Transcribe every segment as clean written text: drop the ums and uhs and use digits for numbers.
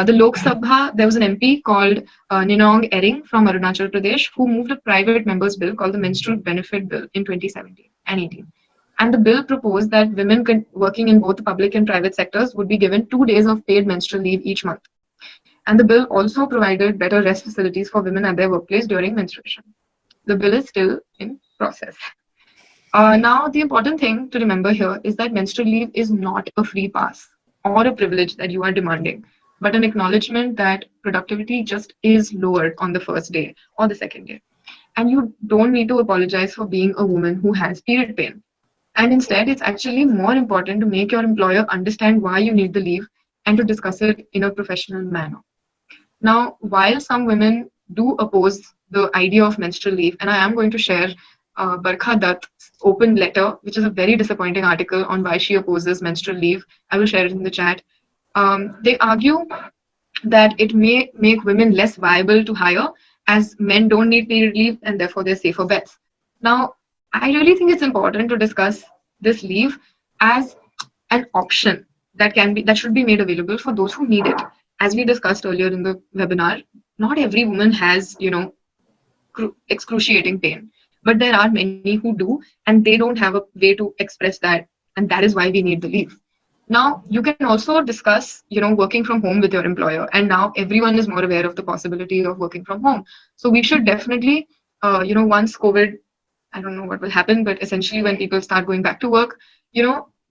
The Lok Sabha, there was an MP called Ninong Ering from Arunachal Pradesh who moved a private member's bill called the Menstrual Benefit Bill in 2017 and 18. And the bill proposed that women working in both the public and private sectors would be given 2 days of paid menstrual leave each month. And the bill also provided better rest facilities for women at their workplace during menstruation. The bill is still in process. Now, the important thing to remember here is that menstrual leave is not a free pass or a privilege that you are demanding, but an acknowledgement that productivity just is lower on the first day or the second day. And you don't need to apologize for being a woman who has period pain. And instead, it's actually more important to make your employer understand why you need the leave and to discuss it in a professional manner. Now, while some women do oppose the idea of menstrual leave, and I am going to share Barkha Dutt's open letter, which is a very disappointing article on why she opposes menstrual leave. I will share it in the chat. They argue that it may make women less viable to hire as men don't need period leave and therefore they're safer bets. Now, I really think it's important to discuss this leave as an option that should be made available for those who need it. As we discussed earlier in the webinar, not every woman has, excruciating pain, but there are many who do, and they don't have a way to express that, and that is why we need the leave. Now, you can also discuss, working from home with your employer, and now everyone is more aware of the possibility of working from home. So we should definitely, once COVID, I don't know what will happen, but essentially when people start going back to work,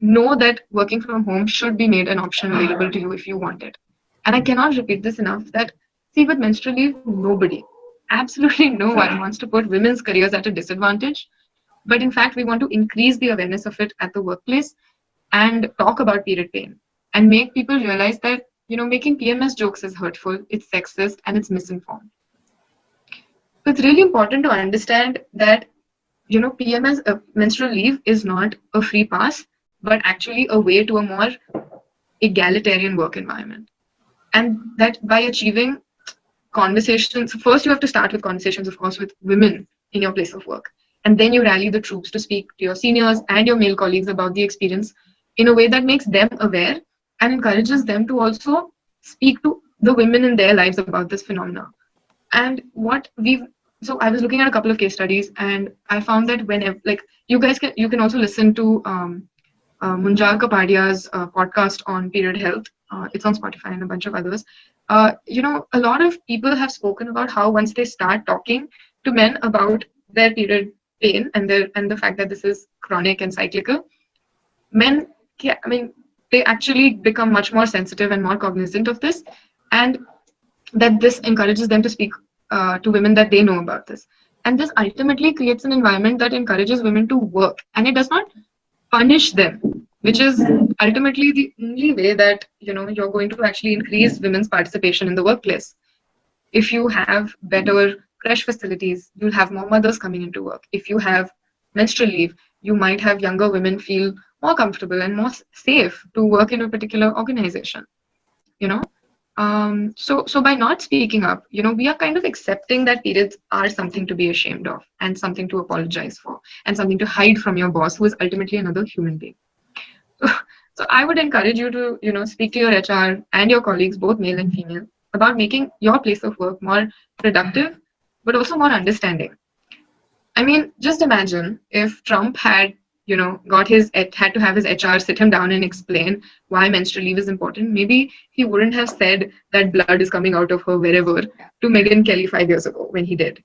know that working from home should be made an option available to you if you want it. And I cannot repeat this enough that, see, with menstrual leave, nobody, absolutely no one wants to put women's careers at a disadvantage. But in fact, we want to increase the awareness of it at the workplace and talk about period pain and make people realize that, making PMS jokes is hurtful, it's sexist, and it's misinformed. So it's really important to understand that, PMS, menstrual leave, is not a free pass, but actually a way to a more egalitarian work environment. And that by achieving conversations, first you have to start with conversations, of course, with women in your place of work. And then you rally the troops to speak to your seniors and your male colleagues about the experience in a way that makes them aware and encourages them to also speak to the women in their lives about this phenomena. And so I was looking at a couple of case studies, and I found that whenever, you can also listen to Munjal Kapadia's podcast on period health. It's on Spotify and a bunch of others. A lot of people have spoken about how once they start talking to men about their period pain and the fact that this is chronic and cyclical, men, they actually become much more sensitive and more cognizant of this, and that this encourages them to speak to women that they know about this. And this ultimately creates an environment that encourages women to work, and it does not punish them, which is ultimately the only way that you're going to actually increase women's participation in the workplace. If you have better creche facilities, you'll have more mothers coming into work. If you have menstrual leave, you might have younger women feel more comfortable and more safe to work in a particular organization. So by not speaking up, we are kind of accepting that periods are something to be ashamed of and something to apologize for and something to hide from your boss, who is ultimately another human being. So I would encourage you to, speak to your HR and your colleagues, both male and female, about making your place of work more productive, but also more understanding. I mean, just imagine if Trump had, had to have his HR sit him down and explain why menstrual leave is important. Maybe he wouldn't have said that blood is coming out of her wherever to Megyn Kelly 5 years ago when he did.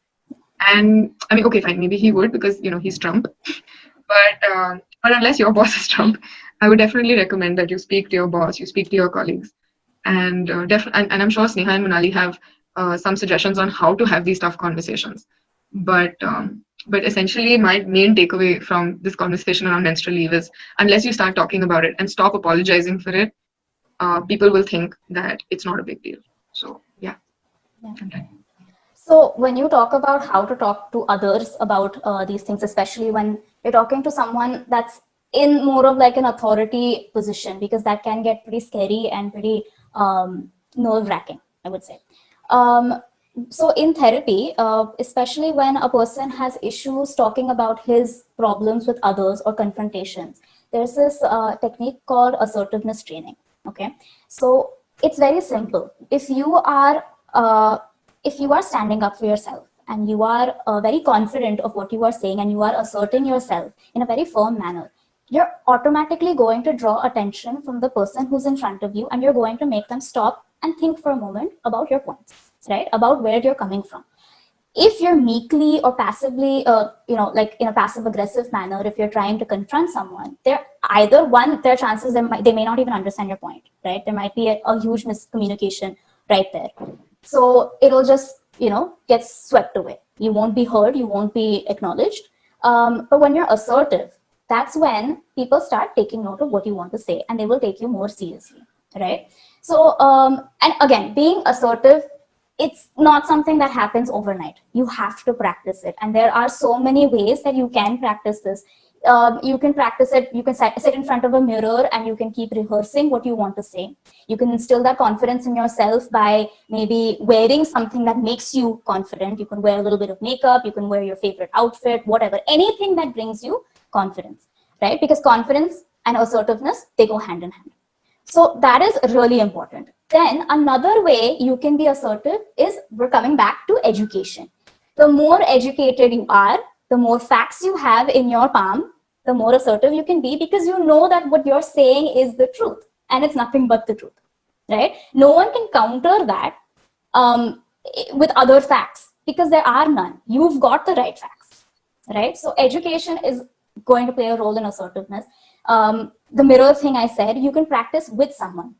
And I mean, okay, fine, maybe he would because, he's Trump. But unless your boss is Trump, I would definitely recommend that you speak to your boss, you speak to your colleagues. And and I'm sure Sneha and Monali have some suggestions on how to have these tough conversations. But essentially, my main takeaway from this conversation around menstrual leave is, unless you start talking about it and stop apologizing for it, people will think that it's not a big deal. So, yeah. So when you talk about how to talk to others about these things, especially when you're talking to someone that's in more of like an authority position, because that can get pretty scary and pretty nerve-wracking, I would say. So in therapy, especially when a person has issues talking about his problems with others or confrontations, there's this technique called assertiveness training. Okay, so It's very simple. If you are standing up for yourself and you are very confident of what you are saying and you are asserting yourself in a very firm manner, you're automatically going to draw attention from the person who's in front of you, and you're going to make them stop and think for a moment about your points, right? About where you're coming from. If you're meekly or passively, like in a passive aggressive manner, if you're trying to confront someone, there either one, there are chances they may not even understand your point, right? There might be a huge miscommunication right there. So it'll just, get swept away. You won't be heard, you won't be acknowledged. But when you're assertive, that's when people start taking note of what you want to say, and they will take you more seriously, right? So, and again, being assertive, it's not something that happens overnight. You have to practice it. And there are so many ways that you can practice this. You can practice it. You can sit in front of a mirror and you can keep rehearsing what you want to say. You can instill that confidence in yourself by maybe wearing something that makes you confident. You can wear a little bit of makeup. You can wear your favorite outfit, whatever, anything that brings you confidence, right? Because confidence and assertiveness, they go hand in hand. So that is really important. Then another way you can be assertive is, we're coming back to education. The more educated you are, the more facts you have in your palm, the more assertive you can be, because you know that what you're saying is the truth and it's nothing but the truth, right? No one can counter that with other facts, because there are none. You've got the right facts, right? So education is going to play a role in assertiveness. The mirror thing I said, you can practice with someone.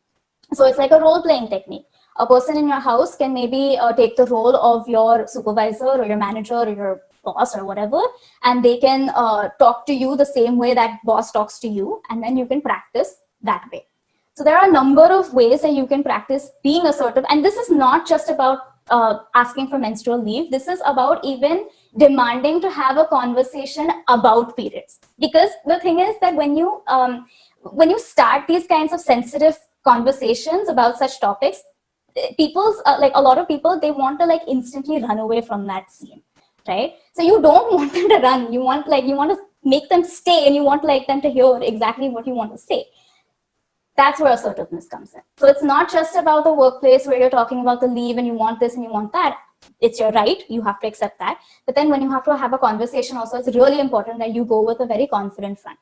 So it's like a role-playing technique. A person in your house can maybe take the role of your supervisor or your manager or your boss or whatever, and they can talk to you the same way that boss talks to you, and then you can practice that way. So there are a number of ways that you can practice being assertive, and this is not just about asking for menstrual leave. This is about even demanding to have a conversation about periods, because the thing is that when you start these kinds of sensitive conversations about such topics, people's like a lot of people, they want to like instantly run away from that scene, right? So you don't want them to run. You want to make them stay, and you want like them to hear exactly what you want to say. That's where assertiveness comes in. So it's not just about the workplace where you're talking about the leave and you want this and you want that. It's your right. You have to accept that. But then when you have to have a conversation also, it's really important that you go with a very confident front.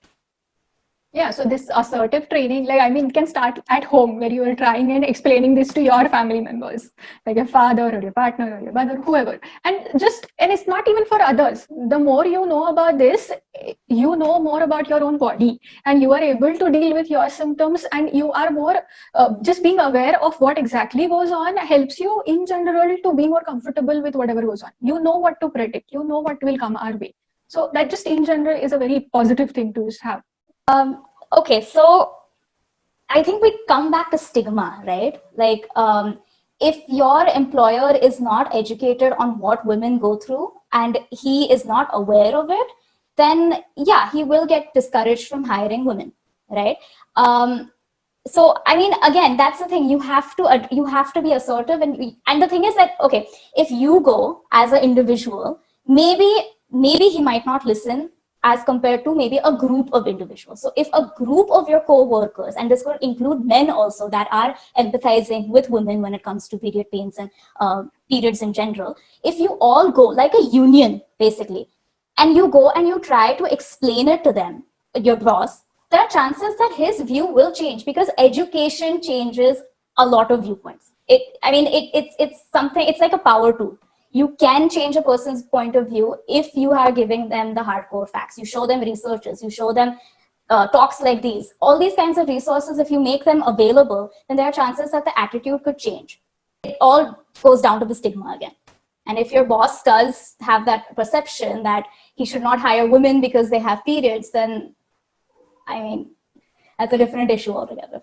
Yeah, so this assertive training, like, I mean, it can start at home, where you are trying and explaining this to your family members, like your father or your partner or your mother, whoever. And it's not even for others. The more you know about this, you know more about your own body, and you are able to deal with your symptoms, and you are more, just being aware of what exactly goes on helps you in general to be more comfortable with whatever goes on. You know what to predict, you know what will come our way. So that just in general is a very positive thing to just have. Okay, so I think we come back to stigma, right? Like, if your employer is not educated on what women go through and he is not aware of it, then yeah, he will get discouraged from hiring women, right? So I mean, again, that's the thing. You have to be assertive, and the thing is that, okay, if you go as an individual, maybe he might not listen as compared to maybe a group of individuals. So if a group of your co-workers, and this could include men also, that are empathizing with women when it comes to period pains and periods in general, if you all go like a union basically, and you go and you try to explain it to them, your boss, there are chances that his view will change, because education changes a lot of viewpoints. It's something, it's like a power tool. You can change a person's point of view if you are giving them the hardcore facts. You show them researchers, you show them talks like these, all these kinds of resources. If you make them available, then there are chances that the attitude could change. It all goes down to the stigma again. And if your boss does have that perception that he should not hire women because they have periods, then I mean, that's a different issue altogether.